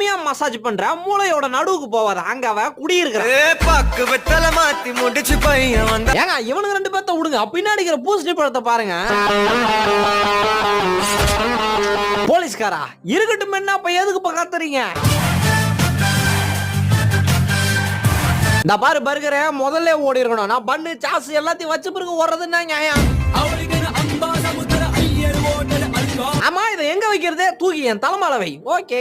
பொறுமையா மசாஜ் பண்ற, மூளையோட நடுவுக்கு போவாத, அங்க அவ குடியிருக்கிற. மாத்தி முடிச்சு பையன் வந்தா. ஏங்க இவனுக்கு 2 பேத்த விடுங்க, பின்னாடி இருக்கிற பூசணி பழத்தை பாருங்க. போலீஸ்காரா இருக்கட்டும், என்ன அப்ப எதுக்கு காத்துறீங்க? இந்த பாரு பர்கரை முதல்ல ஓடி இருக்கணும். நான் பண்ணு சாஸ் எல்லாத்தையும் வச்ச பிறகு ஓடுறதுன்னா நியாயம். ஆமா, இதை எங்க வைக்கிறது? தூக்கி என் தலைமால வை. ஓகே.